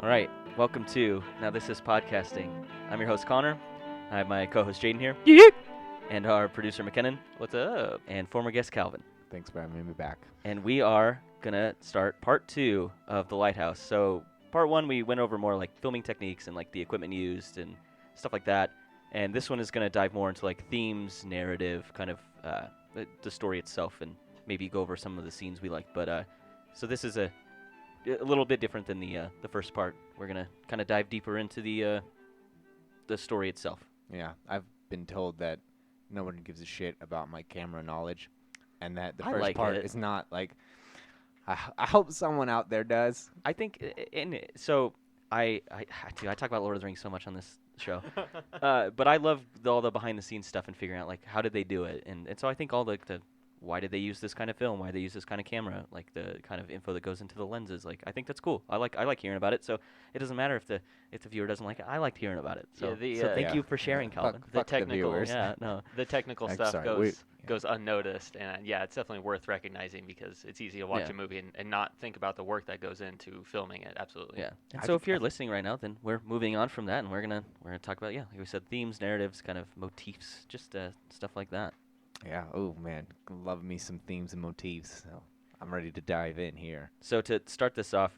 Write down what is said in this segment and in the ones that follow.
All right, welcome to Now This Is Podcasting. I'm your host, Connor. I have my co-host, Jaden here. Yeet. And our producer, McKinnon. What's up? And former guest, Calvin. Thanks for having me back. And we are going to start part 2 of The Lighthouse. So part 1, we went over more like filming techniques and like the equipment used and stuff like that. And this one is going to dive more into like themes, narrative, kind of the story itself, and maybe go over some of the scenes we like. But so this is a little bit different than the first part. We're going to kind of dive deeper into the story itself. Yeah, I've been told that no one gives a shit about my camera knowledge, and that the I first like part it. is not like. I hope someone out there does. I think, so I talk about Lord of the Rings so much on this show, but I love all the behind the scenes stuff and figuring out like how did they do it, and so I think all the why did they use this kind of film, why they use this kind of camera, like the kind of info that goes into the lenses, like I think that's cool. I like hearing about it. So it doesn't matter if the viewer doesn't like it. I liked hearing about it. So, thank you for sharing, Calvin. Fuck the technical, viewers. The technical I'm stuff sorry, goes unnoticed, and it's definitely worth recognizing because it's easy to watch a movie and not think about the work that goes into filming it. Absolutely. Yeah. And so if you're listening right now, then we're moving on from that, and we're gonna talk about like we said, themes, narratives, kind of motifs, just stuff like that. Yeah. Oh man, love me some themes and motifs. So I'm ready to dive in here. So to start this off,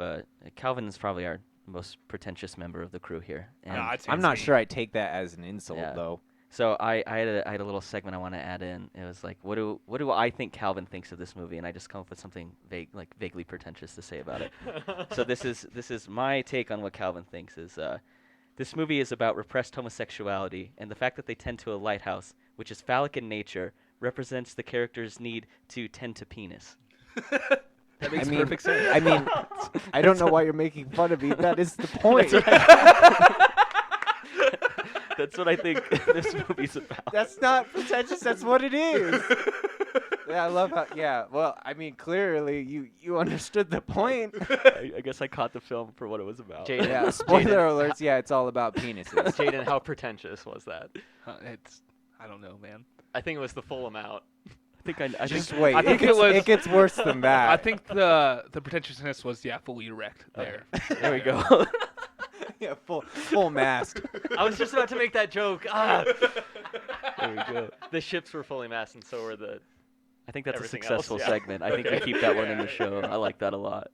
Calvin is probably our most pretentious member of the crew here. And I'm not sure I take that as an insult though. So I had a little segment I want to add in. It was like, what do I think Calvin thinks of this movie? And I just come up with something vaguely pretentious to say about it. So this is my take on what Calvin thinks is this movie is about repressed homosexuality, and the fact that they tend to a lighthouse, which is phallic in nature, represents the character's need to tend to penis. That makes perfect sense. I mean, I don't know why you're making fun of me. That is the point. That's what I think this movie's about. That's not pretentious. That's what it is. Yeah, I love how. Yeah, well, I mean, clearly you understood the point. I guess I caught the film for what it was about. Jaden, Yeah, spoiler alerts. Yeah, it's all about penises. Jaden, how pretentious was that? I don't know, man. I think it was the full amount. I Just think wait. I think it gets worse than that. I think the pretentiousness was fully erect there. there we go. Yeah, full mast. I was just about to make that joke. Ah. There we go. The ships were fully masked, and so were the. I think that's a Everything successful else, yeah. segment. I think we keep that one in the show. I like that a lot.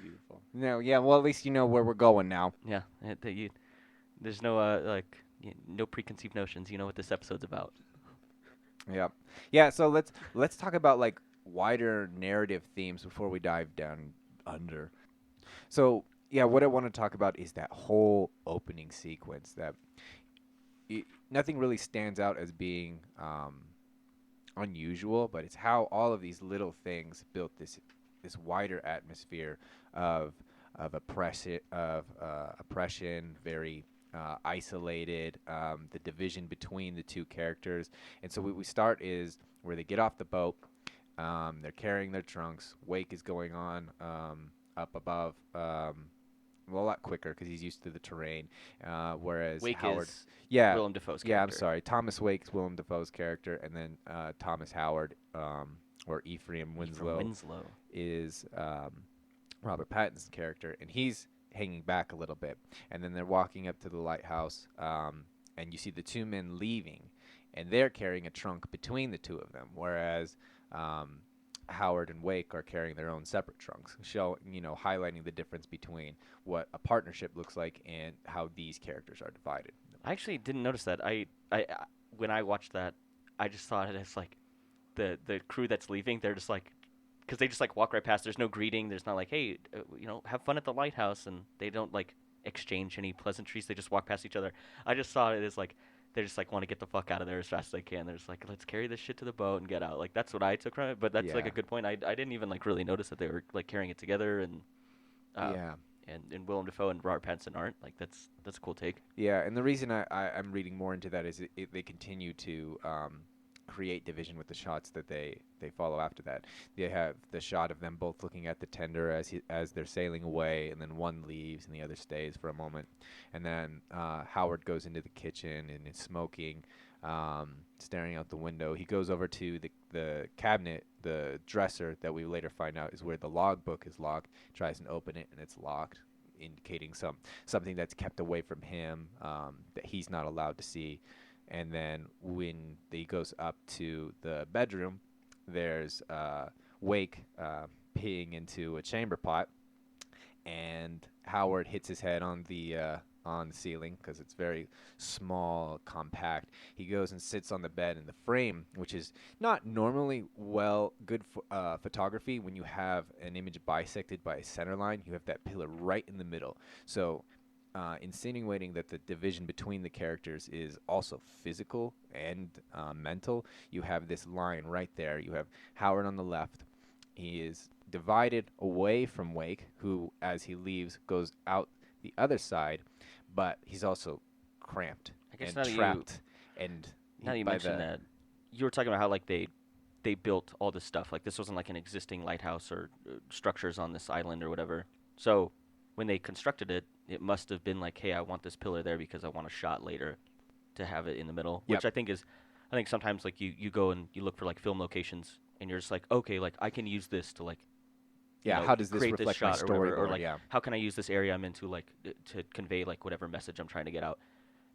Beautiful. No, yeah. Well, at least you know where we're going now. Yeah, there's no no preconceived notions. You know what this episode's about. Yeah. Yeah. So let's talk about like wider narrative themes before we dive down under. So yeah, what I want to talk about is that whole opening sequence. That nothing really stands out as being unusual, but it's how all of these little things built this wider atmosphere of oppression, very isolated, the division between the two characters. And so we start is where they get off the boat. They're carrying their trunks. Wake is going on up above. A lot quicker because he's used to the terrain, whereas Wake Howard, is Willem Dafoe's character. Yeah, I'm sorry. Thomas Wake's Willem Dafoe's character, and then Thomas Howard, or Ephraim Winslow, is Robert Pattinson's character, and he's hanging back a little bit. And then they're walking up to the lighthouse, and you see the two men leaving, and they're carrying a trunk between the two of them, whereas Howard and Wake are carrying their own separate trunks, highlighting the difference between what a partnership looks like and how these characters are divided. I actually didn't notice that. I when I watched that, I just thought it as like the crew that's leaving. They're just like, because they just like walk right past. There's no greeting. There's not like, hey, have fun at the lighthouse, and they don't like exchange any pleasantries. They just walk past each other. I just saw it as like they just like want to get the fuck out of there as fast as they can. They're just like, let's carry this shit to the boat and get out. Like that's what I took from it. But that's like a good point. I didn't even like really notice that they were like carrying it together, and and Willem Dafoe and Robert Pattinson aren't. Like that's a cool take. Yeah, and the reason I'm reading more into that is they continue to create division with the shots that they follow after that. They have the shot of them both looking at the tender as they're sailing away, and then one leaves and the other stays for a moment. And then Howard goes into the kitchen and is smoking, staring out the window. He goes over to the cabinet, the dresser that we later find out is where the logbook is locked, tries and open it, and it's locked. indicating something that's kept away from him, that he's not allowed to see. And then when he goes up to the bedroom, there's Wake peeing into a chamber pot, and Howard hits his head on the ceiling because it's very small, compact. He goes and sits on the bed in the frame, which is not normally good photography. When you have an image bisected by a center line, you have that pillar right in the middle. So insinuating that the division between the characters is also physical and mental. You have this line right there. You have Howard on the left. He is divided away from Wake, who, as he leaves, goes out the other side, but he's also cramped and trapped. Now that you mentioned that, you were talking about how like they built all this stuff. Like this wasn't like an existing lighthouse or structures on this island or whatever. So when they constructed it, it must have been like, hey, I want this pillar there because I want a shot later to have it in the middle. Yep. Which I think sometimes like you go and you look for like film locations and you're just like, okay, like I can use this to like, how does this create reflect this my shot story? or like how can I use this area I'm into like to convey like whatever message I'm trying to get out.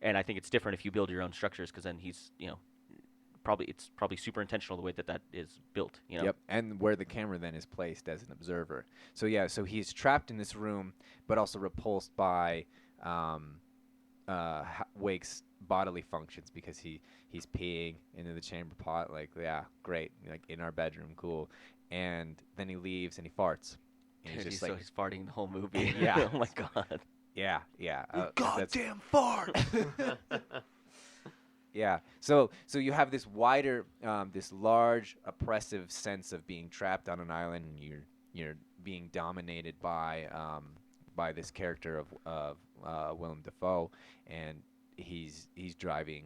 And I think it's different if you build your own structures because then he's it's probably super intentional the way that is built. Yep, and where the camera then is placed as an observer. So he's trapped in this room, but also repulsed by Wake's bodily functions because he's peeing into the chamber pot. Like, yeah, great, like in our bedroom, cool. And then he leaves and he farts. And Dude, he's farting the whole movie. Yeah. Oh my god. Yeah. Goddamn fart. Yeah. So you have this wider, this large oppressive sense of being trapped on an island, and you're being dominated by this character of Willem Dafoe, and he's driving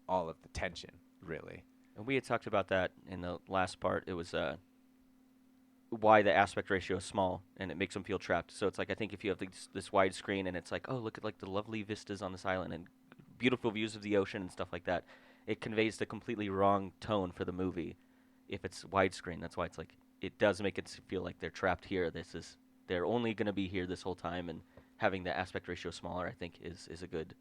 all of the tension, really. And we had talked about that in the last part. It was why the aspect ratio is small and it makes them feel trapped. So it's like I think if you have this wide screen and it's like, oh, look at like the lovely vistas on this island and beautiful views of the ocean and stuff like that, it conveys the completely wrong tone for the movie if it's widescreen. That's why it's like it does make it feel like they're trapped here. They're only going to be here this whole time, and having the aspect ratio smaller, I think, is a good.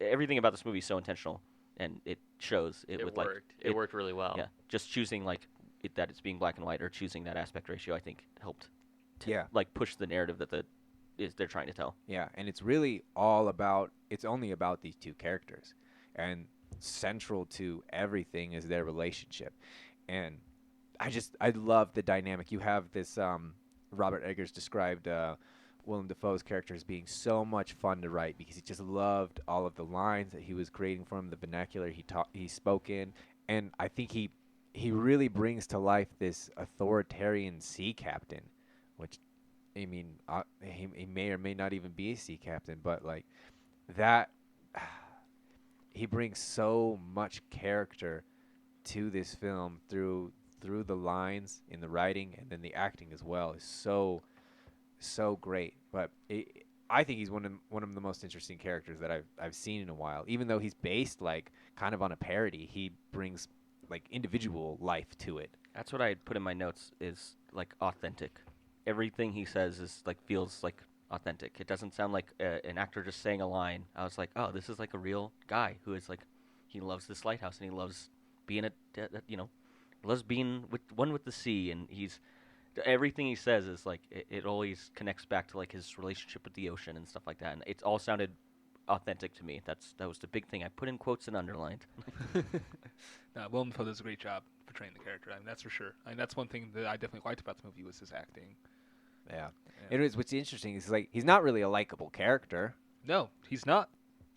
Everything about this movie is so intentional, and it shows. It worked. It worked really well. Yeah, just choosing like that it's being black and white or choosing that aspect ratio, I think, helped. Like push the narrative that they're trying to tell. Yeah, and it's really it's only about these two characters, and central to everything is their relationship. And I love the dynamic. You have this Robert Eggers described Willem Dafoe's character as being so much fun to write because he just loved all of the lines that he was creating for him, the vernacular he spoke in, and I think he really brings to life this authoritarian sea captain, which, I mean, he may or may not even be a sea captain, but like that, he brings so much character to this film through the lines in the writing, and then the acting as well is so great. But I think he's one of the most interesting characters that I've seen in a while. Even though he's based like kind of on a parody, he brings like individual life to it. That's what I put in my notes is like authentic. Everything he says is like feels like authentic. It doesn't sound like an actor just saying a line. I was like, oh, this is like a real guy who is like, he loves this lighthouse and he loves being loves being one with the sea, and everything he says is like it always connects back to like his relationship with the ocean and stuff like that, and it all sounded authentic to me. That was the big thing I put in quotes and underlined. Willem Dafoe does a great job portraying the character. I mean, that's for sure. I mean, that's one thing that I definitely liked about the movie was his acting. Yeah. It is. What's interesting is like he's not really a likable character. No, he's not.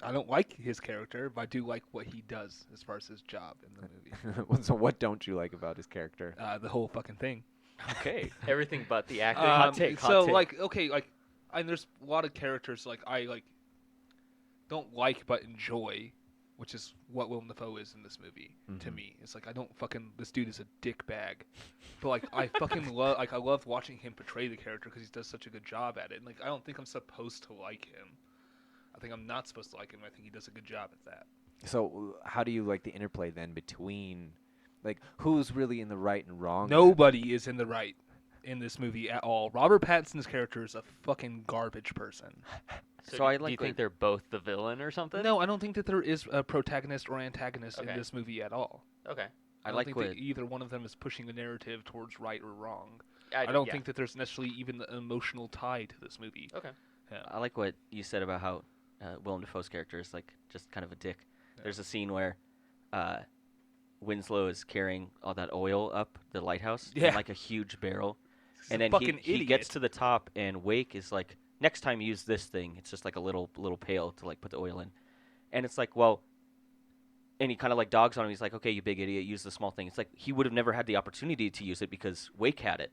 I don't like his character, but I do like what he does as far as his job in the movie. So what don't you like about his character? The whole fucking thing. Okay. Everything but the acting. Hot take. There's a lot of characters like I like don't like but enjoy, which is what Willem Dafoe is in this movie to me. It's like this dude is a dick bag, but like I fucking love I love watching him portray the character because he does such a good job at it. And like I don't think I'm supposed to like him. I think I'm not supposed to like him. I think he does a good job at that. So how do you like the interplay then between, like, who's really in the right and wrong? Nobody is in the right. in this movie at all. Robert Pattinson's character is a fucking garbage person. So I do you like think they're both the villain or something? No, I don't think that there is a protagonist or antagonist in this movie at all. Okay. I don't think that either one of them is pushing a narrative towards right or wrong. I don't think that there's necessarily even an emotional tie to this movie. Okay. Yeah. I like what you said about how Willem Dafoe's character is like just kind of a dick. Yeah. There's a scene where Winslow is carrying all that oil up the lighthouse in like a huge barrel, and then he gets to the top, and Wake is like, next time use this thing. It's just like a little pail to like put the oil in, and it's like, well, and he kind of like dogs on him. He's like, okay, you big idiot, use the small thing. It's like he would have never had the opportunity to use it because Wake had it.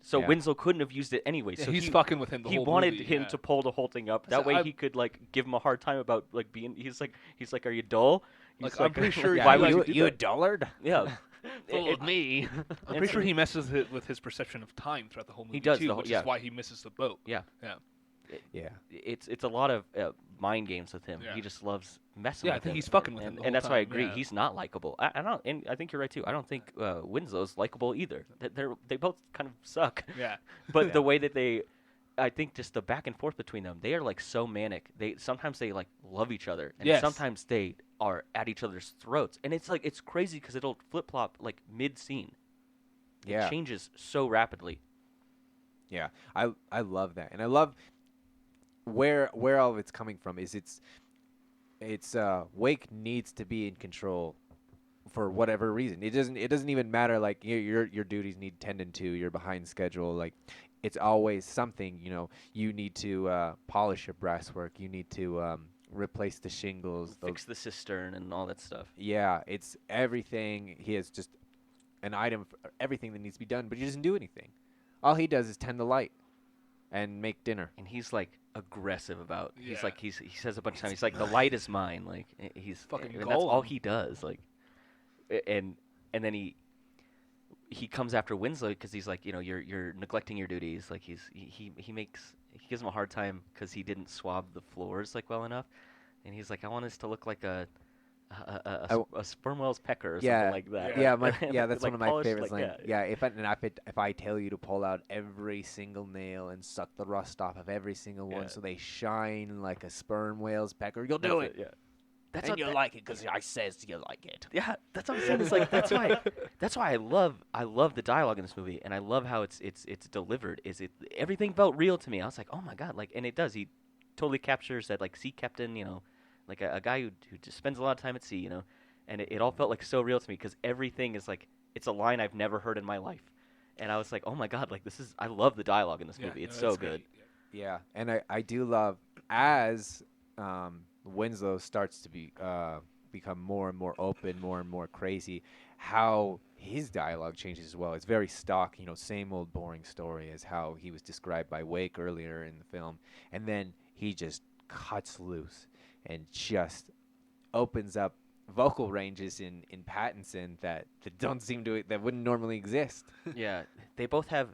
So Winslow couldn't have used it anyway. Yeah, so he's fucking with him the whole movie. He wanted him to pull the whole thing up. That way he could like give him a hard time about like being. He's like, are you dull? Like, I'm pretty sure. Why would you a dullard? Yeah. Fooled me. I'm pretty sure he messes with his perception of time throughout the whole movie. He does, too, which is why he misses the boat. Yeah. Yeah. It's a lot of mind games with him. Yeah. He just loves messing with him. Yeah, I think he's fucking with him the whole and that's time. why I agree. Yeah. He's not likable. I don't, and I think you're right too. I don't think Winslow's likable either. They both kind of suck. Yeah. But the way that I think just the back and forth between them, they are like so manic. Sometimes they like love each other, and sometimes they are at each other's throats, and it's like it's crazy because it'll flip flop like mid scene. Yeah. It changes so rapidly. Yeah, I love that, and I love where all of it's coming from. Is it's Wake needs to be in control for whatever reason. It doesn't even matter. Like your duties need tending to. You're behind schedule. Like it's always something. You need to polish your brasswork. You need to replace the shingles, fix the cistern, and all that stuff. Yeah, it's everything. He has just an item for everything that needs to be done, but he doesn't do anything. All he does is tend the light and make dinner. And he's like aggressive about. Yeah. He's like he says a bunch of times. He's like, the light is mine. Like he's fucking. And that's all he does. Like, and then he comes after Winslow because he's like, you're neglecting your duties. Like he gives him a hard time because he didn't swab the floors like well enough, and he's like, I want this to look like a sperm whale's pecker or something like that. Yeah, that's like one of my favorites. Like, if I tell you to pull out every single nail and suck the rust off of every single one so they shine like a sperm whale's pecker, you'll do it. Yeah. You'll like it because I says you like it. Yeah, that's what I'm saying. It's like that's why I love the dialogue in this movie, and I love how it's delivered. Everything felt real to me. I was like, oh my god, like, and it does. He totally captures that like sea captain, like a guy who just spends a lot of time at sea, and it all felt like so real to me because everything is like it's a line I've never heard in my life, and I was like, oh my god, like I love the dialogue in this movie. It's so good. Yeah, and I do love as Winslow starts to become more and more open, more and more crazy, how his dialogue changes as well. It's very stock, same old boring story as how he was described by Wake earlier in the film, and then he just cuts loose and just opens up vocal ranges in Pattinson that wouldn't normally exist. Yeah, they both have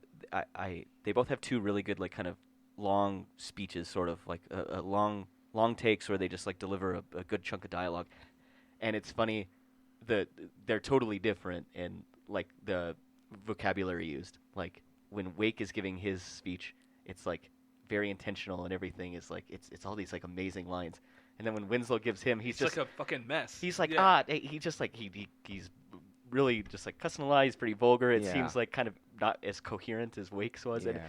they both have two really good like kind of long speeches, sort of like a long takes where they just like deliver a good chunk of dialogue, and it's funny they're totally different in like the vocabulary used. Like when Wake is giving his speech, it's like very intentional and everything is like it's all these like amazing lines. And then when Winslow gives him, he's just like a fucking mess. He's like he just like he's really just like cussing a lot. He's pretty vulgar. It seems like kind of not as coherent as Wake's was. And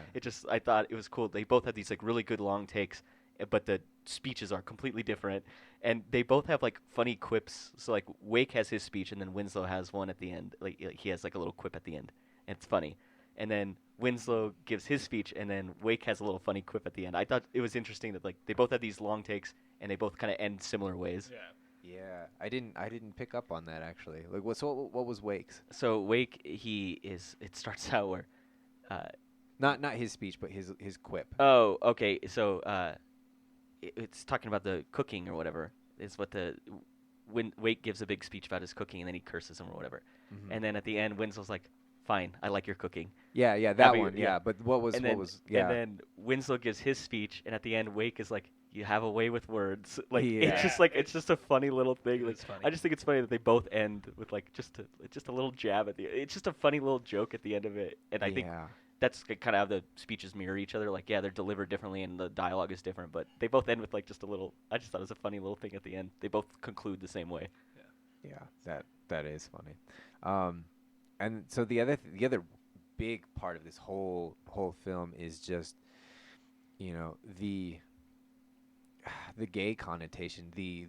I thought it was cool. They both have these like really good long takes, but the speeches are completely different. And they both have like funny quips. So like Wake has his speech, and then Winslow has one at the end. Like he has like a little quip at the end, and it's funny. And then Winslow gives his speech, and then Wake has a little funny quip at the end. I thought it was interesting that like they both had these long takes, and they both kind of end similar ways. Yeah, I didn't pick up on that actually. Like, what was Wake's? So Wake, it starts out where, not his speech, but his quip. Oh, okay. So it's talking about the cooking or whatever. Is what when Wake gives a big speech about his cooking, and then he curses him or whatever. Mm-hmm. And then at the end, Winslow's like, fine, I like your cooking. Yeah, that one. Yeah, but what was? And then Winslow gives his speech, and at the end, Wake is like, "You have a way with words." Like it's just a funny little thing. Like, funny. I just think it's funny that they both end with like just a little jab at the. It's just a funny little joke at the end of it, and I think that's kind of how the speeches mirror each other. Like, yeah, they're delivered differently and the dialogue is different, but they both end with like just a little. I just thought it was a funny little thing at the end. They both conclude the same way. Yeah, that is funny. And so the other big part of this whole film is just, the gay connotation, the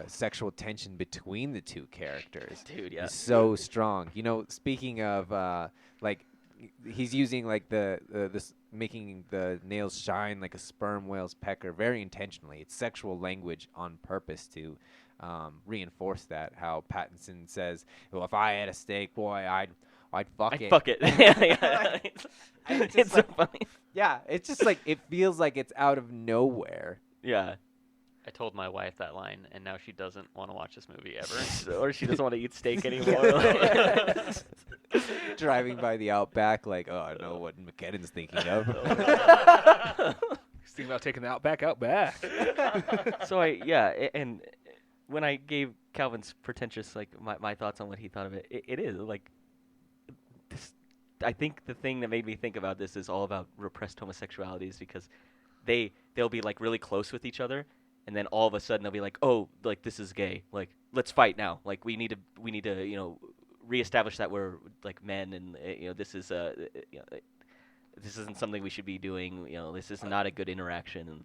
sexual tension between the two characters. Dude, yeah. Is so strong. Speaking of he's using like this making the nails shine like a sperm whale's pecker very intentionally. It's sexual language on purpose to reinforce that. How Pattinson says, "Well, if I had a steak, boy, I'd fuck it." Fuck it. Yeah. It's so funny. Yeah, it's just like it feels like it's out of nowhere. Yeah. I told my wife that line, and now she doesn't want to watch this movie ever. Or she doesn't want to eat steak anymore. Driving by the Outback, like, oh, I know what McKinnon's thinking of. He's thinking about taking the Outback. So and when I gave Calvin's pretentious, like, my thoughts on what he thought of it, it is, like, this, I think the thing that made me think about this is all about repressed homosexualities, because they'll be, like, really close with each other, and then all of a sudden they'll be like, oh, like, this is gay. Like, let's fight now. Like, we need to, reestablish that we're, like, men, and, this is, this isn't something we should be doing. This is not a good interaction. And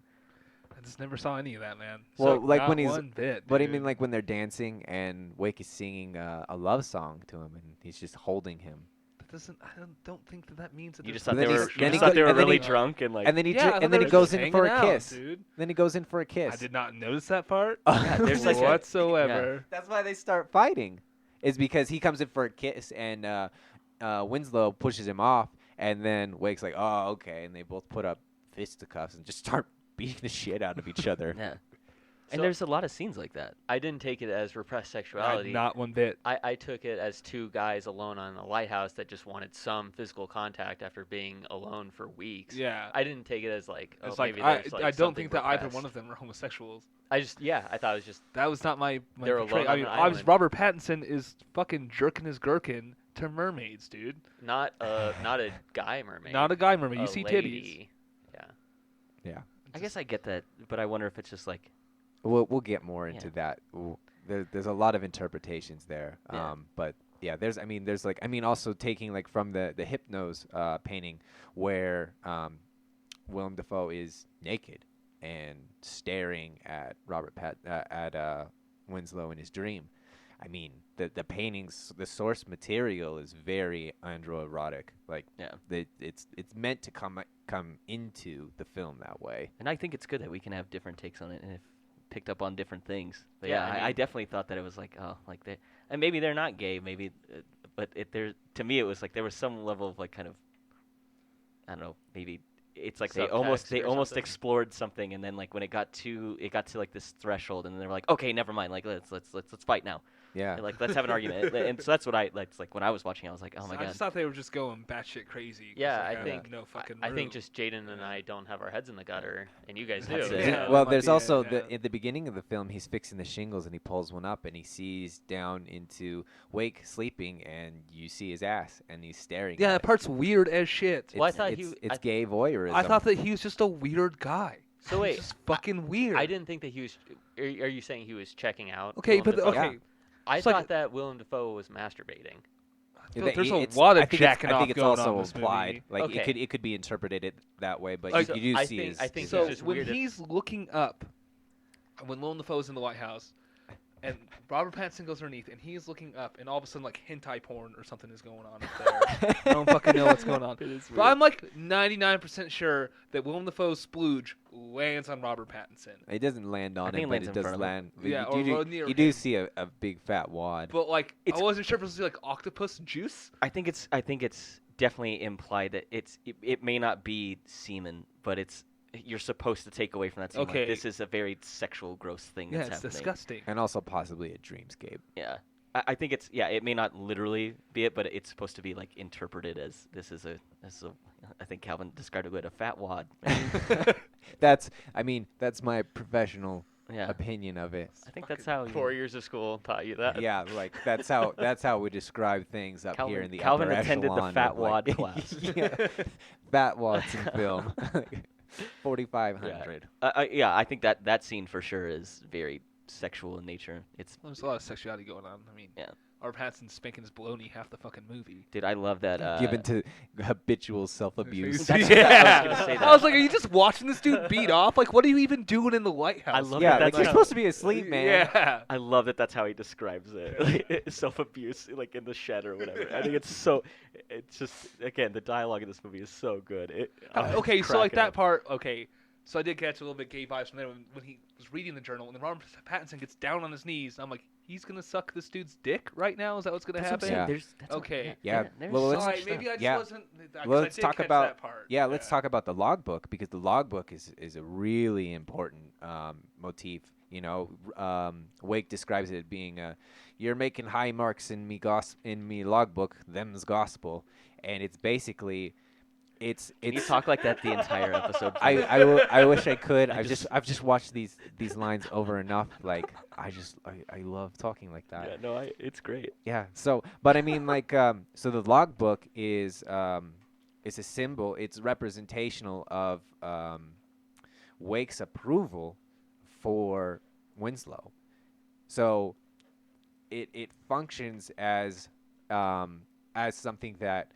I just never saw any of that, man. Well, So, like not when he's, one bit, what do you dude. mean, like when they're dancing and Wake is singing a love song to him, and he's just holding him. I don't think that means that you there's just thought then they he's- were, then he really go- drunk and, like, And then he Yeah, I thought and they then he were goes just in for a hanging out, kiss. dude. Then he goes in for a kiss. I did not notice that part. Yeah, there's like a- whatsoever. That's why they start fighting. Is because he comes in for a kiss and Winslow pushes him off, and then Wake's like, "Oh, okay," and they both put up fisticuffs and just start beating the shit out of each other. yeah. So- And there's a lot of scenes like that. I didn't take it as repressed sexuality. Not one bit. I took it as two guys alone on a lighthouse that just wanted some physical contact after being alone for weeks. Yeah. I didn't take it as like, oh, It's like maybe I there's like don't something think that either repressed. one of them are homosexuals. I thought it was just That was not my They're portrayal. alone I on mean, an obviously island. Robert Pattinson is fucking jerking his gherkin to mermaids, dude. not a guy mermaid. Not a guy mermaid. You a see titties. lady. Yeah. Yeah. I guess I get that, but I wonder if it's just like, We'll get more into Yeah. that. There's a lot of interpretations there. Yeah. But yeah, there's also taking like from the Hypnos painting where Willem Dafoe is naked and staring at Winslow in his dream. I mean, the paintings, the source material is very androerotic. Like, yeah. it's meant to come into the film that way. And I think it's good that we can have different takes on it and have picked up on different things. But Yeah, yeah, I I mean- definitely thought that it was like, oh, like they, and maybe they're not gay, maybe, but to me it was like there was some level of like kind of, I don't know, maybe it's like they Subtext or almost something. explored something, and then like when it got to like this threshold, and they were like, okay, never mind, like let's fight now. Yeah. Like, let's have an argument. And so that's what it's like when I was watching, I was like, oh my I god. just thought they were just going batshit crazy. 'cause Yeah, they I have think no fucking I think room. just Jaden and I don't have our heads in the gutter, and you guys do. That's it. Yeah, Well, that might there's be also it, yeah. at the beginning of the film, he's fixing the shingles and he pulls one up and he sees down into Wake sleeping, and you see his ass and he's staring. Yeah, at that it. part's weird as shit. Well, I It's- thought it's, he- it's I- gay voyeurism. I thought that he was just a weird guy. So He's wait, just fucking weird. I didn't think that he was. Are you saying he was checking out? Okay, Willem but Dafoe? okay. Yeah. I it's like- thought that Willem Dafoe was masturbating. I feel That there's he- a it's- lot I of think jacking I off think it's going also on in this implied. movie. Like Okay. it could be interpreted that way, but Like, you do I see think- his. I think his So it's just when weird that- he's looking up, when Willem Dafoe's in the White House, and Robert Pattinson goes underneath, and he's looking up, and all of a sudden, like, hentai porn or something is going on up there. I don't fucking know what's going on. But I'm, like, 99% sure that Willem Dafoe's splooge lands on Robert Pattinson. It doesn't land on think it him, but lands it in does front of him. land. Yeah, you or do, near you do him. see a big fat wad. But, like, It's- I wasn't sure if it was, like, octopus juice. I think it's definitely implied that it may not be semen, but you're supposed to take away from that scene. Okay. Like, this is a very sexual, gross thing Yeah, that's it's happening. disgusting. And also possibly a dreamscape. Yeah. I think it may not literally be it, but it's supposed to be like interpreted as this is a I think Calvin described it with a fat wad. That's my professional opinion of it. I think that's how 4 years of school taught you that. Yeah, like that's how we describe things up here in the Calvin upper attended echelon the fat of, like, wad class. Fat wads in film. 4,500. Yeah, I think that scene for sure is very sexual in nature. There's a lot of sexuality going on. I mean, yeah. Art Pattinson's spanking his baloney half the fucking movie. Dude, I love that. Given to habitual self-abuse. That's what I was gonna say. I was like, are you just watching this dude beat off? Like, what are you even doing in the Lighthouse? I love Yeah, that. like, you're supposed to be asleep, man. Yeah. I love that. That's how he describes it. Like, self-abuse, like in the shed or whatever. I think it's so. It's just again the dialogue in this movie is so good. Okay, so like that part. Okay, so I did catch a little bit gay vibes from there when he was reading the journal, and then Robert Pattinson gets down on his knees. And I'm like, he's gonna suck this dude's dick right now. Is that what's gonna happen? Yeah. Okay. Yeah. there's Well, so let's- much Alright, maybe I just Yeah. wasn't. Well, I let's did talk catch about that part. let's talk about the logbook, because the logbook is a really important motif. You know, Wake describes it as being you're making high marks in me logbook, them's gospel, and it's basically it's Can you talk like that the entire episode? I wish I could. I've just watched these lines over enough. Like I love talking like that. Yeah, no, it's great. Yeah. So, but I mean, like, so the logbook is a symbol. It's representational of Wake's approval for Winslow. So, it functions as something that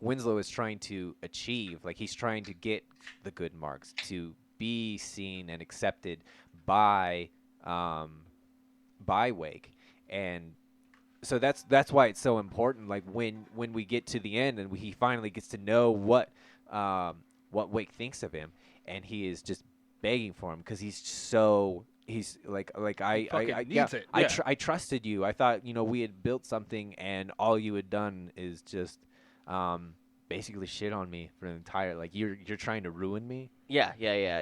Winslow is trying to achieve. Like, he's trying to get the good marks, to be seen and accepted by Wake. And so that's why it's so important. Like, when we get to the end and he finally gets to know what Wake thinks of him, and he is just begging for him because he's like I trusted you. I thought, we had built something, and all you had done is just basically shit on me for the entire, like, you're trying to ruin me. Yeah.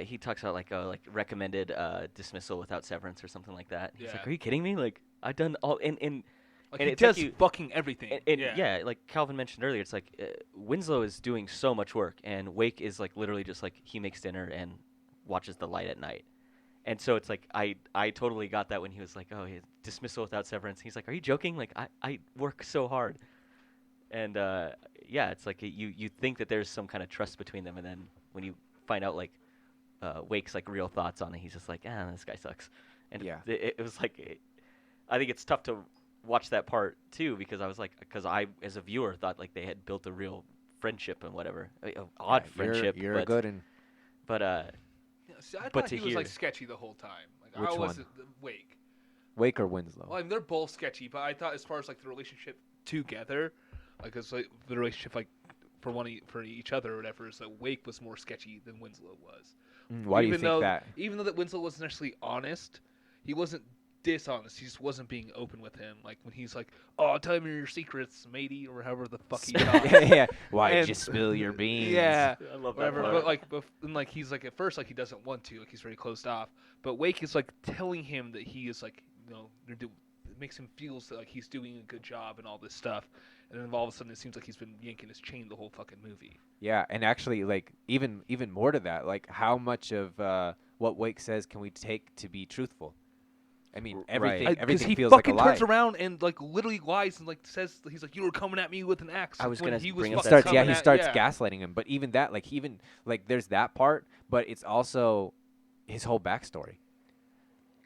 He talks about like recommended dismissal without severance or something like that. He's like, are you kidding me? Like, I've done all and Like, and he it's does like fucking everything. Yeah, like Calvin mentioned earlier, it's like Winslow is doing so much work, and Wake is like literally just like he makes dinner and watches the light at night. And so it's like I totally got that when he was like, oh, dismissal without severance. He's like, are you joking? Like, I work so hard. And yeah, it's like you think that there's some kind of trust between them, and then when you find out like Wake's like real thoughts on it, he's just like, this guy sucks. And Yeah. it was like, I think it's tough to watch that part too, because I as a viewer thought like they had built a real friendship and whatever, odd friendship. You're a good one. But See, I But thought to he was hear- like sketchy the whole time. Like, Which I was one? Wake. Wake or Winslow? Well, I mean, they're both sketchy, but I thought as far as like the relationship together, like it's like the relationship like for each other or whatever, is that Wake was more sketchy than Winslow was. Why do you think that? Even though that Winslow wasn't necessarily honest, he wasn't dishonest. He just wasn't being open with him. Like when he's like, "Oh, tell me your secrets, matey," or however the fuck he talks. Yeah. Why'd And- you spill your beans? Yeah. I love Whatever, that part. and like he's like at first like he doesn't want to, like he's very closed off. But Wake is like telling him that he is like, it makes him feel that like he's doing a good job and all this stuff. And then all of a sudden it seems like he's been yanking his chain the whole fucking movie. Yeah, and actually, like, even more to that, like, how much of what Wake says can we take to be truthful? I mean, everything Because he feels like a fucking lie. turns around and like literally lies and like says he's like, you were coming at me with an axe. I was when gonna he bring was up fucking that Starts, yeah, coming he at- starts yeah. gaslighting him. But even that, like, there's that part, but it's also his whole backstory.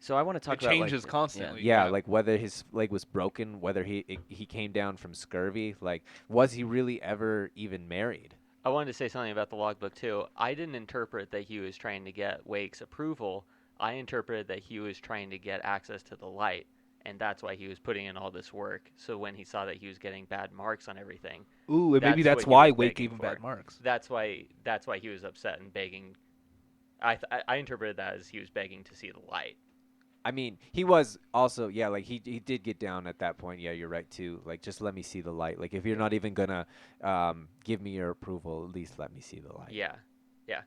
So I want to talk It about changes like, constantly. Yeah, like whether his leg was broken, whether he came down from scurvy, like, was he really ever even married? I wanted to say something about the logbook too. I didn't interpret that he was trying to get Wake's approval. I interpreted that he was trying to get access to the light, and that's why he was putting in all this work. So when he saw that he was getting bad marks on everything, Ooh, and maybe that's that's what he why was Wake begging gave him for. bad marks. that's why he was upset and begging. I interpreted that as he was begging to see the light. I mean, he was also, yeah, like, he did get down at that point. Yeah, you're right, too. Like, just let me see the light. Like, if you're not even going to give me your approval, at least let me see the light. Yeah,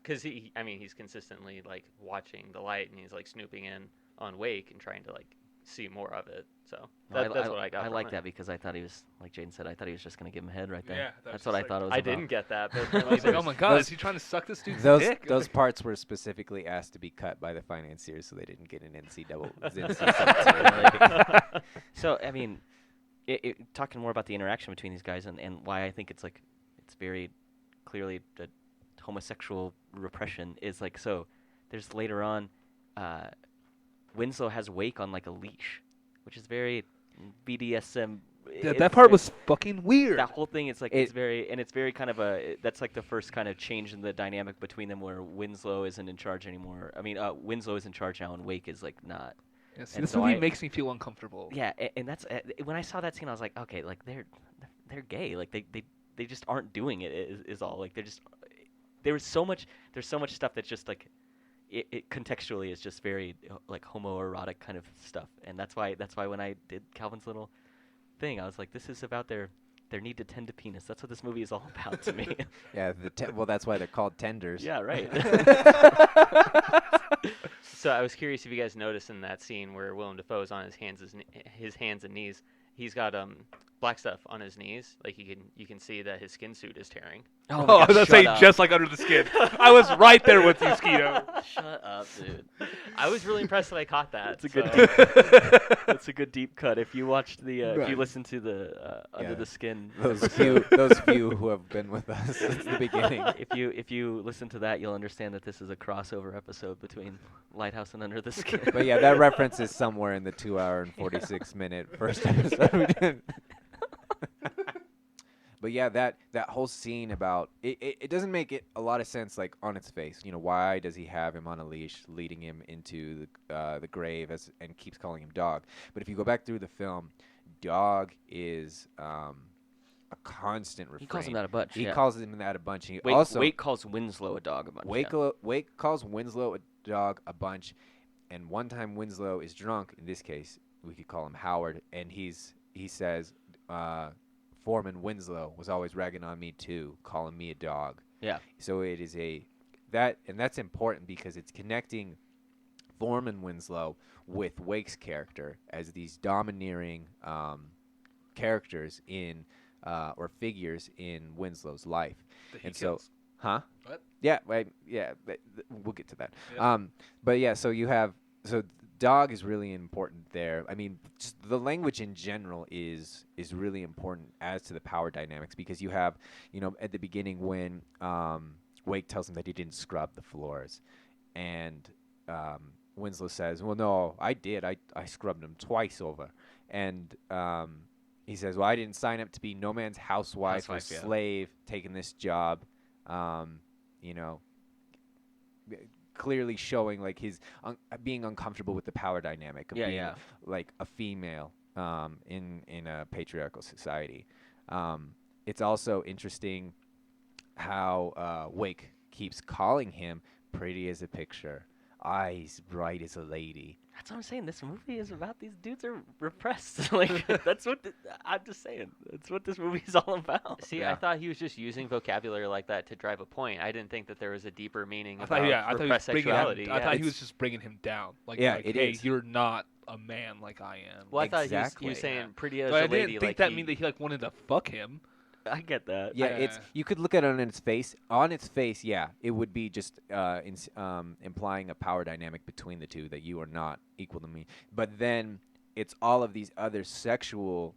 because he's consistently like watching the light, and he's like snooping in on Wake and trying to like see more of it. So No, that's what I got. I from like it. that because I thought he was, like Jaden said, I thought he was just gonna give him a head right there. Yeah, that's what I thought it was I about. didn't get that, but I was like, oh my god, is he trying to suck this dude's dick? Those parts were specifically asked to be cut by the financiers, so they didn't get an NC-17. So I mean, talking more about the interaction between these guys and why I think it's very clearly the homosexual repression is like, so there's later on Winslow has Wake on like a leash, which is very BDSM. That part was fucking weird. That whole thing, it's very kind of that's like the first kind of change in the dynamic between them where Winslow isn't in charge anymore. I mean, Winslow is in charge now and Wake is like not. Yeah, see, and this so movie makes me feel uncomfortable. Yeah, and that's when I saw that scene, I was like, okay, like they're gay, like they just aren't doing it. Is all like they're just there's so much stuff that's just like it contextually is just very like homoerotic kind of stuff, and that's why when I did Calvin's little thing, I was like, this is about their need to tend to penis. That's what this movie is all about to me. Yeah, well, that's why they're called tenders. Yeah, right. So I was curious if you guys noticed in that scene where Willem Dafoe is on his hands and knees, he's got black stuff on his knees. Like you can see that his skin suit is tearing. Oh, I was saying just like under the skin. I was right there with you, Skeeto. Shut up, dude. I was really impressed that I caught that. It's a good that's a good deep cut. If you watched if you listen to the Under the Skin, those few who have been with us since the beginning. If you listen to that, you'll understand that this is a crossover episode between Lighthouse and Under the Skin. But yeah, that reference is somewhere in the 2 hour and 46-minute first episode we did. But yeah, that whole scene about it doesn't make it a lot of sense, like on its face. You know, why does he have him on a leash, leading him into the grave and keeps calling him dog? But if you go back through the film, dog is a constant refrain. He calls him that a bunch. He yeah. calls him that a bunch. And Wake calls Winslow a dog a bunch. Wake calls Winslow a dog a bunch, and one time Winslow is drunk. In this case, we could call him Howard, and he says. Foreman Winslow was always ragging on me too, calling me a dog. Yeah. So it is that's important because it's connecting Foreman Winslow with Wake's character as these domineering characters in or figures in Winslow's life. And so, huh? What? Yeah, we'll get to that. Yeah. But yeah, so you have dog is really important there. I mean, just the language in general is really important as to the power dynamics because you have, at the beginning when Wake tells him that he didn't scrub the floors, and Winslow says, "Well, no, I did. I scrubbed them twice over," and he says, "Well, I didn't sign up to be no man's housewife or slave taking this job," clearly showing like his being uncomfortable with the power dynamic of being like a female in a patriarchal society. It's also interesting how Wake keeps calling him pretty as a picture, eyes bright as a lady. That's what I'm saying. This movie is about these dudes are repressed. Like that's what I'm just saying. That's what this movie is all about. See, I thought he was just using vocabulary like that to drive a point. I didn't think that there was a deeper meaning I about repressed sexuality. I thought he was just bringing him down. Like, hey, you're not a man like I am. Well, I thought he was saying pretty as a I lady. didn't think that mean that he wanted to fuck him. I get that. Yeah, you could look at it on its face. On its face, yeah, it would be just implying a power dynamic between the two, that you are not equal to me. But then it's all of these other sexual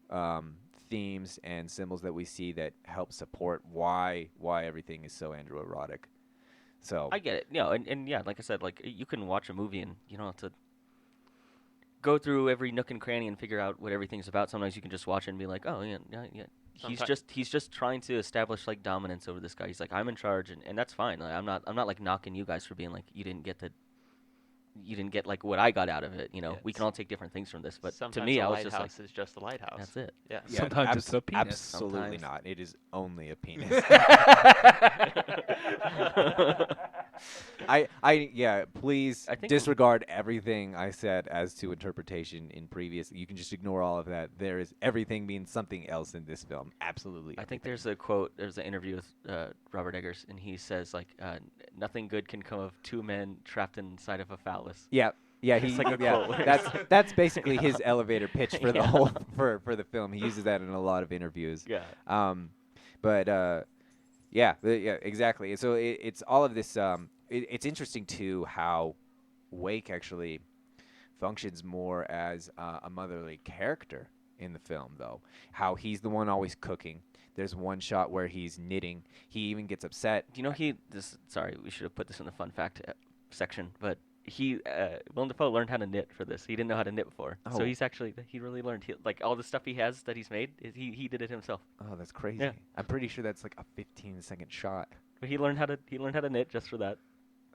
themes and symbols that we see that help support why everything is so androerotic. So I get it. And yeah, like I said, like you can watch a movie and you don't have to go through every nook and cranny and figure out what everything's about. Sometimes you can just watch it and be like, oh yeah. He's just trying to establish like dominance over this guy. He's like, I'm in charge, and that's fine. Like, I'm not like knocking you guys for being like you didn't get like what I got out of it. We can all take different things from this, but to me, I was just like, is just a lighthouse. That's it. Yeah. Sometimes it's a penis. Absolutely not. It is only a penis. Please disregard everything I said as to interpretation in previous. You can just ignore all of that. There is everything means something else in this film. Absolutely. I think there's a quote. There's an interview with Robert Eggers, and he says like, "Nothing good can come of two men trapped inside of a phallus." Yeah. Yeah, It's like a quote. that's basically his elevator pitch for the Yeah. whole for the film. He uses that in a lot of interviews. Yeah. But yeah, yeah, exactly. So it's all of this. It's interesting too how Wake actually functions more as a motherly character in the film, though. How he's the one always cooking. There's one shot where he's knitting. He even gets upset. Do you know sorry, we should have put this in the fun fact section, but Willem Dafoe learned how to knit for this. He didn't know how to knit before. Oh. So he really learned. Like all the stuff he has that he's made, he did it himself. Oh, that's crazy. Yeah. I'm pretty sure that's like a 15-second shot. But he learned how to knit just for that.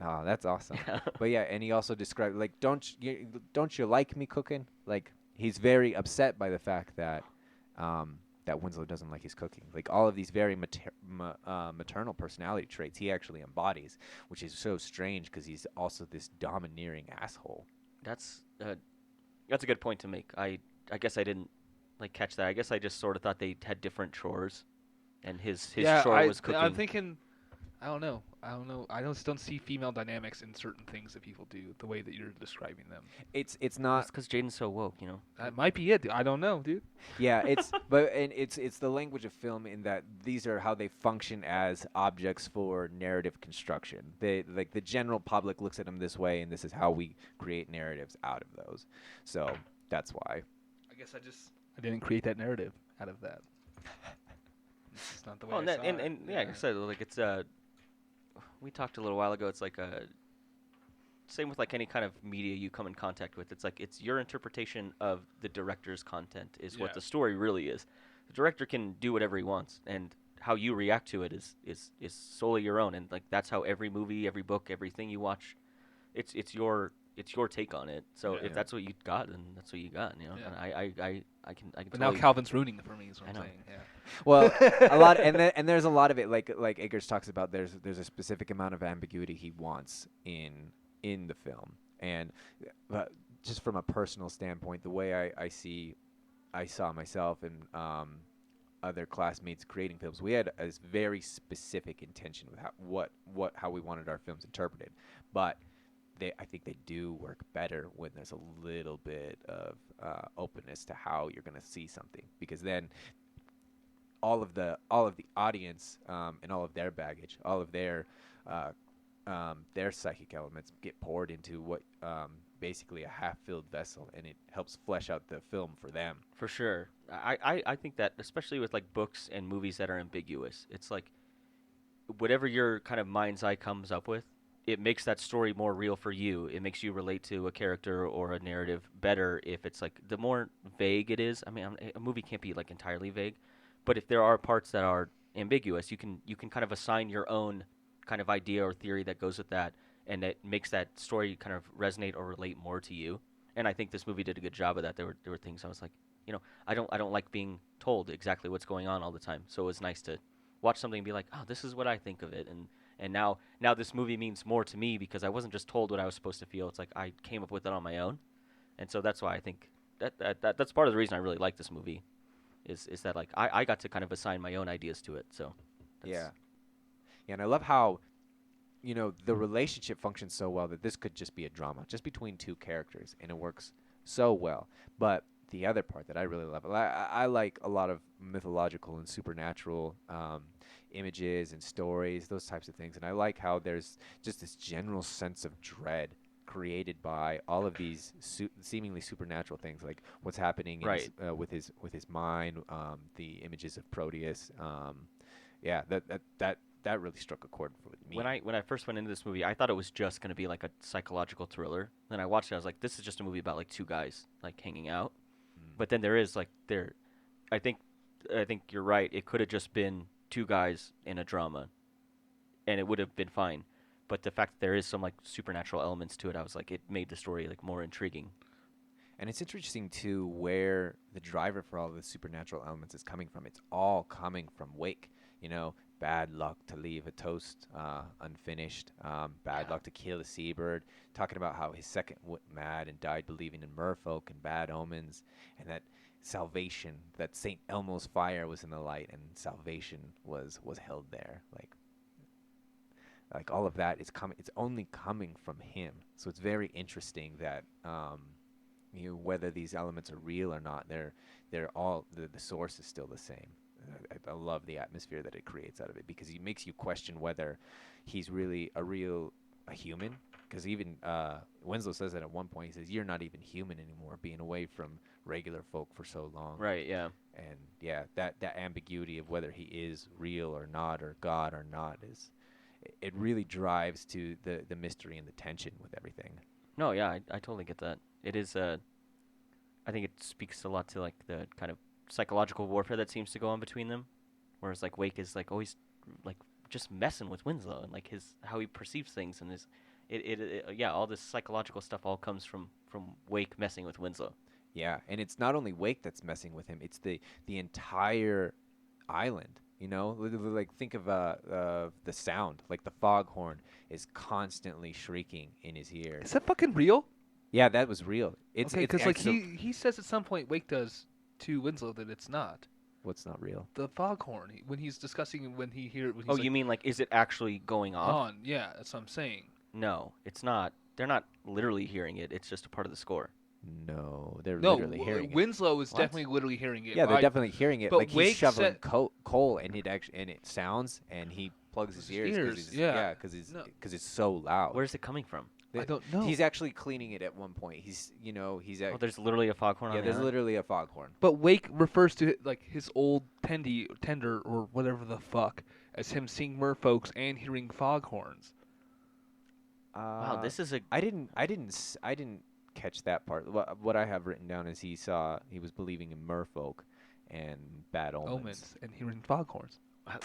Oh, that's awesome. Yeah. But yeah, and he also described like, don't you like me cooking? Like he's very upset by the fact that that Winslow doesn't like his cooking. Like all of these very maternal personality traits he actually embodies, which is so strange because he's also this domineering asshole. That's a good point to make. I guess I didn't like catch that. I guess I just sort of thought they had different chores, and his chore was cooking. I'm thinking, I don't know. I just don't see female dynamics in certain things that people do the way that you're describing them. It's That's not. because Jaden's so woke, you know. That might be it. I don't know, dude. Yeah, it's it's the language of film in that these are how they function as objects for narrative construction. They like the general public looks at them this way, and this is how we create narratives out of those. So that's why. I guess I didn't create that narrative out of that. It's not the way Well, I saw it. and yeah, like I said, like it's we talked a little while ago. It's like same with like any kind of media you come in contact with. It's like it's your interpretation of the director's content is what Yeah. the story really is. The director can do whatever he wants, and how you react to it is solely your own. And like that's how every movie, every book, everything you watch, it's your take on it. So Yeah. if that's what you got, then that's what you got. You know, Yeah. and I can. But totally, now Calvin's ruining it for me. Is what I I'm know. saying. Yeah. Well, a lot, and there's a lot of it. Like Eggers talks about, there's a specific amount of ambiguity he wants in the film, and just from a personal standpoint, the way I saw myself and other classmates creating films, we had a very specific intention with how we wanted our films interpreted, but I think they do work better when there's a little bit of openness to how you're going to see something, because then all of the audience and all of their baggage, all of their psychic elements get poured into what basically a half-filled vessel, and it helps flesh out the film for them. For sure. I think that, especially with like books and movies that are ambiguous, it's like whatever your kind of mind's eye comes up with, it makes that story more real for you. It makes you relate to a character or a narrative better if it's like the more vague it is. I mean, a movie can't be like entirely vague, but if there are parts that are ambiguous, you can kind of assign your own kind of idea or theory that goes with that, and it makes that story kind of resonate or relate more to you. And I think this movie did a good job of that. There were things I was like, you know, I don't like being told exactly what's going on all the time. So it was nice to watch something and be like, oh, this is what I think of it, and now this movie means more to me because I wasn't just told what I was supposed to feel. It's like I came up with it on my own, and so that's why I think that's part of the reason I really like this movie, is that like I got to kind of assign my own ideas to it. So Yeah, and I love how, you know, the relationship functions so well that this could just be a drama just between two characters, and it works so well. But the other part that I really love, I like a lot of mythological and supernatural images and stories, those types of things, and I like how there's just this general sense of dread created by all of these seemingly supernatural things, like what's happening in with his mind, the images of Proteus. Yeah, that really struck a chord with me. When I first went into this movie, I thought it was just going to be like a psychological thriller. Then I watched it, I was like, this is just a movie about like two guys like hanging out. But then there is like I think you're right. It could have just been two guys in a drama, and it would have been fine. But the fact that there is some like supernatural elements to it, I was like, it made the story like more intriguing. And it's interesting too where the driver for all of the supernatural elements is coming from. It's all coming from Wake. You know, bad luck to leave a toast unfinished, bad luck to kill a seabird, talking about how his second went mad and died believing in merfolk and bad omens, and that salvation, that St. Elmo's fire was in the light and salvation was held there. Like, like all of that is coming. It's only coming from him. So it's very interesting that whether these elements are real or not, they're all the source is still the same. I love the atmosphere that it creates out of it because it makes you question whether he's really a human. Because even Winslow says that at one point. He says, "You're not even human anymore, being away from regular folk for so long." Right. Yeah. And yeah, that ambiguity of whether he is real or not, or God or not, it really drives to the mystery and the tension with everything. No. Yeah. I totally get that. It is. I think it speaks a lot to like the kind of psychological warfare that seems to go on between them, whereas like Wake is like always like just messing with Winslow and like how he perceives things and his. Yeah, all this psychological stuff all comes from Wake messing with Winslow. Yeah, and it's not only Wake that's messing with him; it's the entire island. Like think of the sound, like the foghorn is constantly shrieking in his ears. Is that fucking real? Yeah, that was real. It's okay, because like he says at some point, Wake does to Winslow that it's not. What's not real? The foghorn. When he's discussing when he's oh, you mean like is it actually going off? Yeah, that's what I'm saying. No, it's not. They're not literally hearing it. It's just a part of the score. No, they're literally hearing it. Winslow is definitely literally hearing it. Yeah, they're definitely hearing it. But like Wake he's shoveling coal, and it sounds, and he plugs his ears. Because it's so loud. Where's it coming from? I don't know. He's actually cleaning it at one point. He's. Oh, there's literally a foghorn. Yeah, there's literally a foghorn. But Wake refers to like his old tender or whatever the fuck as him seeing merfolks and hearing foghorns. Wow, this is a. I didn't catch that part. What I have written down is he was believing in merfolk and bad omens and hearing foghorns.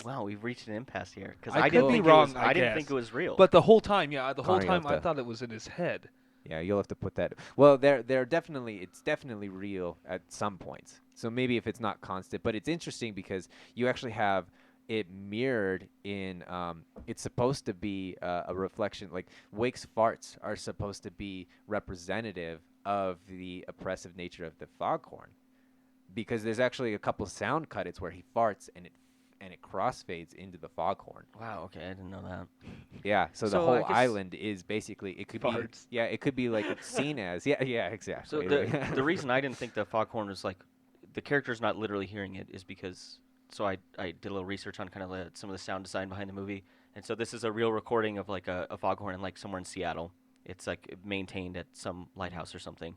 Wow, we've reached an impasse here because I could be wrong. I didn't think it was real. But the whole time, I thought it was in his head. Yeah, you'll have to put that. Well, it's definitely real at some points. So maybe if it's not constant, but it's interesting because you actually have it mirrored in. It's supposed to be a reflection. Like Wake's farts are supposed to be representative of the oppressive nature of the foghorn, because there's actually a couple sound cuts where he farts and it crossfades into the foghorn. Wow. Okay, I didn't know that. Yeah. So the whole island is basically it could farts. be. Yeah, it could be like it's seen as. Yeah. Yeah. Exactly. So the reason I didn't think the foghorn was like the character's not literally hearing it is because. So I did a little research on kind of some of the sound design behind the movie, and so this is a real recording of like a foghorn in like somewhere in Seattle. It's like maintained at some lighthouse or something.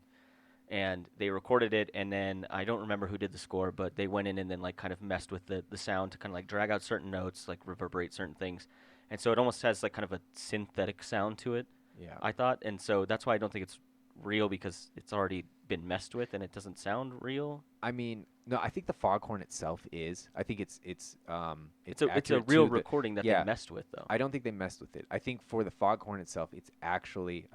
And they recorded it, and then I don't remember who did the score, but they went in and then like kind of messed with the sound to kind of like drag out certain notes, like reverberate certain things. And so it almost has like kind of a synthetic sound to it, yeah. I thought. And so that's why I don't think it's real, because it's already been messed with and it doesn't sound real. I mean, no, I think the foghorn itself is. I think it's a real recording that they messed with, though. I don't think they messed with it. I think for the foghorn itself, it's actually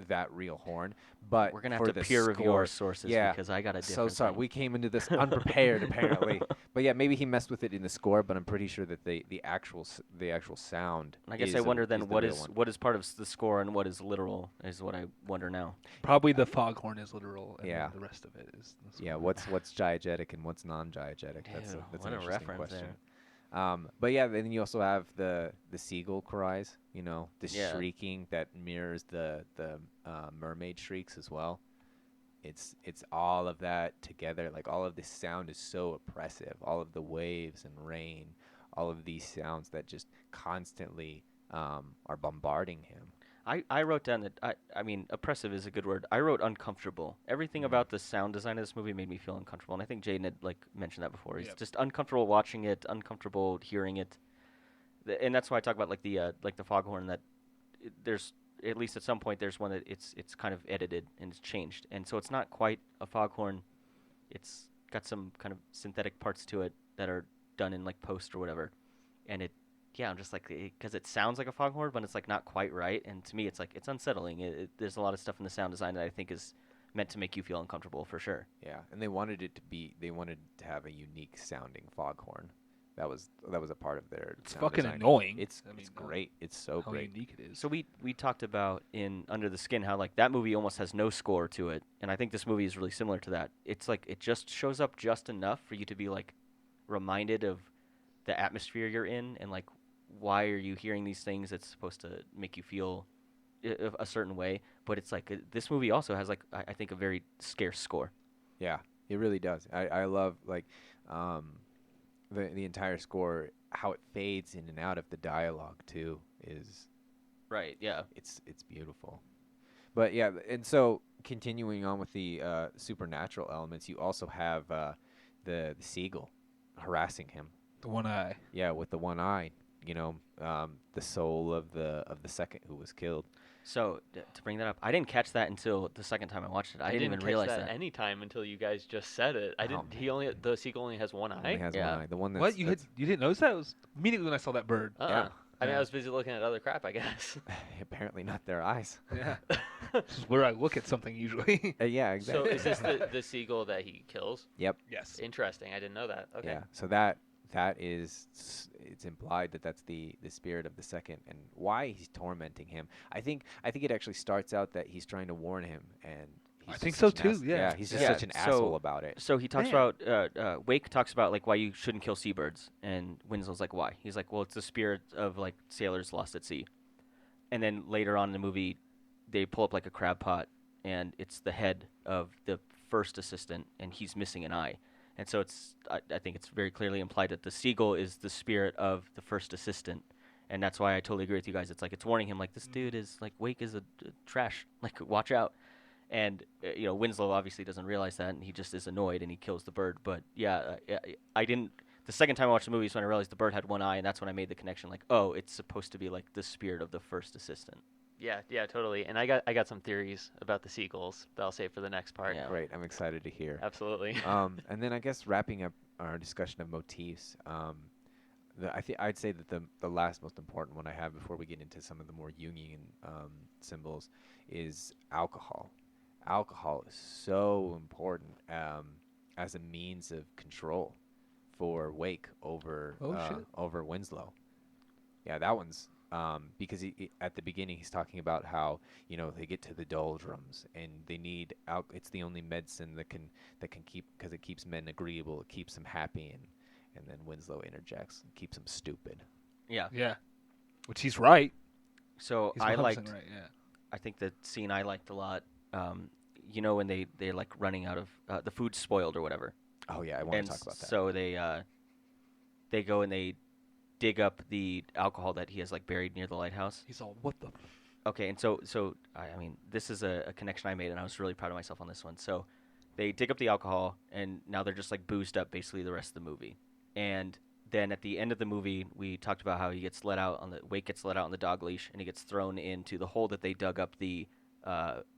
that real horn. But we're gonna have to peer review our sources, because I got a different. So sorry, we came into this unprepared apparently. But yeah, maybe he messed with it in the score, but I'm pretty sure that the actual sound. I guess I wonder then what is part of the score and what is literal is what I wonder now. Probably the foghorn is literal, and the rest of it is. What's diegetic and what's non-diegetic? That's an interesting question. There. But yeah, then you also have the seagull cries, the shrieking that mirrors the mermaid shrieks as well. It's all of that together. Like all of this sound is so oppressive. All of the waves and rain, all of these sounds that just constantly are bombarding him. I wrote down that, I mean, oppressive is a good word. I wrote uncomfortable. Everything about the sound design of this movie made me feel uncomfortable, and I think Jaden had, mentioned that before. He's just uncomfortable watching it, uncomfortable hearing it. And that's why I talk about, the foghorn, that there's, at least at some point, there's one that it's kind of edited and it's changed. And so it's not quite a foghorn. It's got some kind of synthetic parts to it that are done in, post or whatever. And I'm just because it sounds like a foghorn, but it's not quite right. And to me, it's it's unsettling. There's a lot of stuff in the sound design that I think is meant to make you feel uncomfortable for sure. Yeah, and they wanted to have a unique sounding foghorn. That was a part of their. It's fucking design. Annoying. It's great. It's so how great. Unique it is. So we talked about in Under the Skin how that movie almost has no score to it, and I think this movie is really similar to that. It's it just shows up just enough for you to be reminded of the atmosphere you're in and why are you hearing these things? It's supposed to make you feel a certain way, but it's like this movie also has like I think a very scarce score. Yeah, it really does. I love like the entire score, how it fades in and out of the dialogue too is Right. Yeah. it's beautiful. But yeah, and so continuing on with the supernatural elements, you also have the seagull harassing him. The one eye. Yeah, with the one eye. You know, the soul of the second who was killed. So to bring that up, I didn't catch that until the second time I watched it. I didn't even catch realize that any time until you guys just said it. I didn't. The seagull only has one eye. Only has Yeah. one eye. The one that's What you didn't notice that? It was immediately when I saw that bird. Yeah. I mean, Yeah. I was busy looking at other crap, I guess. apparently not their eyes. Yeah. This is where I look at something usually. Yeah, So exactly. is this the seagull that he kills? Yep. Yes. Interesting. I didn't know that. Okay. Yeah. So that is it's implied that that's the spirit of the second, and why he's tormenting him. I think it actually starts out that he's trying to warn him, and he's I think just so such an too, yeah. he's just Yeah, such an so- asshole about it. So he talks Man. about Wake talks about like why you shouldn't kill seabirds, and Winslow's like why? He's like, well, it's the spirit of like sailors lost at sea. And then later on in the movie, they pull up like a crab pot, and it's the head of the first assistant, and he's missing an eye. And so I think it's very clearly implied that the seagull is the spirit of the first assistant, and that's why I totally agree with you guys. It's like it's warning him like this dude is like Wake is a trash, like watch out. And Winslow obviously doesn't realize that, and he just is annoyed, and he kills the bird. But yeah, I didn't. The second time I watched the movie is when I realized the bird had one eye, and that's when I made the connection. Like, oh, it's supposed to be like the spirit of the first assistant. Yeah, totally. And I got some theories about the seagulls that I'll save for the next part. Yeah. Great, I'm excited to hear. Absolutely. And then I guess wrapping up our discussion of motifs, I'd say that the last most important one I have before we get into some of the more Jungian symbols is alcohol. Alcohol is so important as a means of control for Wake over over Winslow. Yeah, that one's because at the beginning he's talking about how they get to the doldrums and they need it's the only medicine that can keep, because it keeps men agreeable, it keeps them happy, and then Winslow interjects and keeps them stupid. Yeah. Yeah. Which he's right. So He's I 100% liked. right. Yeah. I think the scene I liked a lot. When they're like running out of the food's spoiled or whatever. Oh yeah, I want And to talk about that. so they go and they dig up the alcohol that he has like buried near the lighthouse. He's all, what the? Okay, and so I mean, this is a connection I made, and I was really proud of myself on this one. So they dig up the alcohol, and now they're just like boozed up basically the rest of the movie. And then at the end of the movie, we talked about how Wake gets let out on the dog leash, and he gets thrown into the hole that they dug up the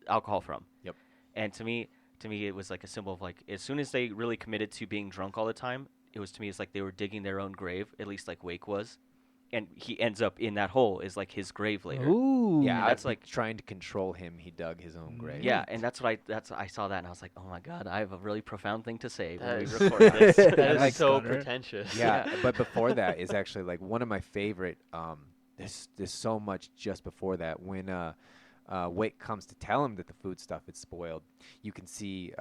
alcohol from. Yep. And to me, it was like a symbol of like, as soon as they really committed to being drunk all the time, it's like they were digging their own grave, at least like Wake was. And he ends up in that hole is like his grave later. Ooh. Yeah, And that's that's like- trying to control him. He dug his own grave. Yeah, and I saw that and I was like, oh my God, I have a really profound thing to say when That we is- record this. That is Thanks, so Connor. pretentious. Yeah, but before that is actually like one of my favorite. There's so much just before that when Wake comes to tell him that the food stuff is spoiled. You can see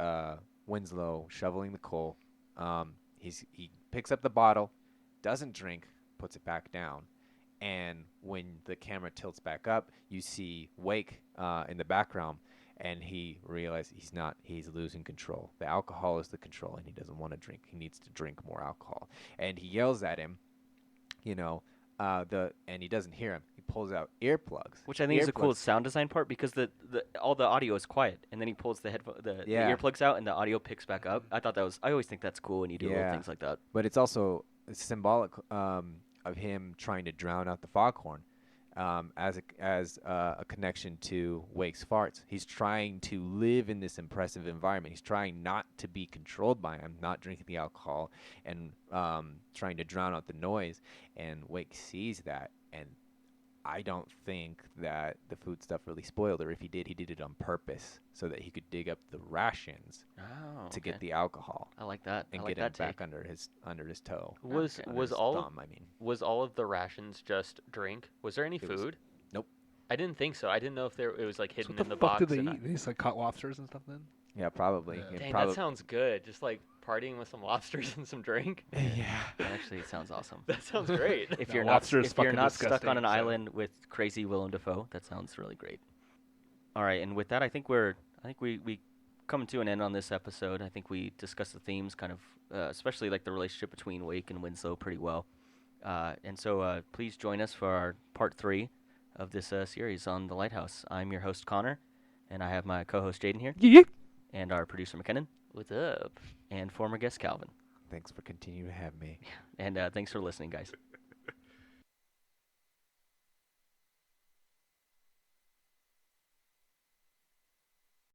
Winslow shoveling the coal. He picks up the bottle, doesn't drink, puts it back down, and when the camera tilts back up, you see Wake in the background, and he realizes he's losing control. The alcohol is the control, and he doesn't want to drink. He needs to drink more alcohol, and he yells at him, and he doesn't hear him. He pulls out earplugs, Which I think is the Earplugs. coolest sound design part, because all the audio is quiet, and then he pulls the Yeah. earplugs out, and the audio picks back up. I always think that's cool when you do little Yeah. things like that. But it's also symbolic of him trying to drown out the foghorn as a connection to Wake's farts. He's trying to live in this impressive environment. He's trying not to be controlled by him, not drinking the alcohol, and trying to drown out the noise. And Wake sees that, and I don't think that the food stuff really spoiled, or if he did it on purpose so that he could dig up the rations Oh, to get the alcohol I like that. and I like get him that back take. under his toe. Was Okay. Under was his all thumb, I mean. was all of the rations just drink? Was there any It was- food? Nope. I didn't think so. I didn't know if it was like So hidden what in the the fuck box. did they and eat? They just like caught lobsters and stuff then? Yeah, probably. Yeah. Yeah, Dang, probably. that sounds good. Just like partying with some lobsters and some drink. Yeah. Actually, it sounds awesome. That sounds great. If No, you're not lobster is if you're fucking not stuck on disgusting, an so- island with crazy Willem Dafoe, that sounds really great. All right, and with that, I think we come to an end on this episode. I think we discussed the themes, kind of, especially like the relationship between Wake and Winslow, pretty well. And so please join us for our part 3 of this series on the Lighthouse. I'm your host Connor, and I have my co-host Jaden here, and our producer McKinnon, What's up? and former guest Calvin. Thanks for continuing to have me. And thanks for listening, guys.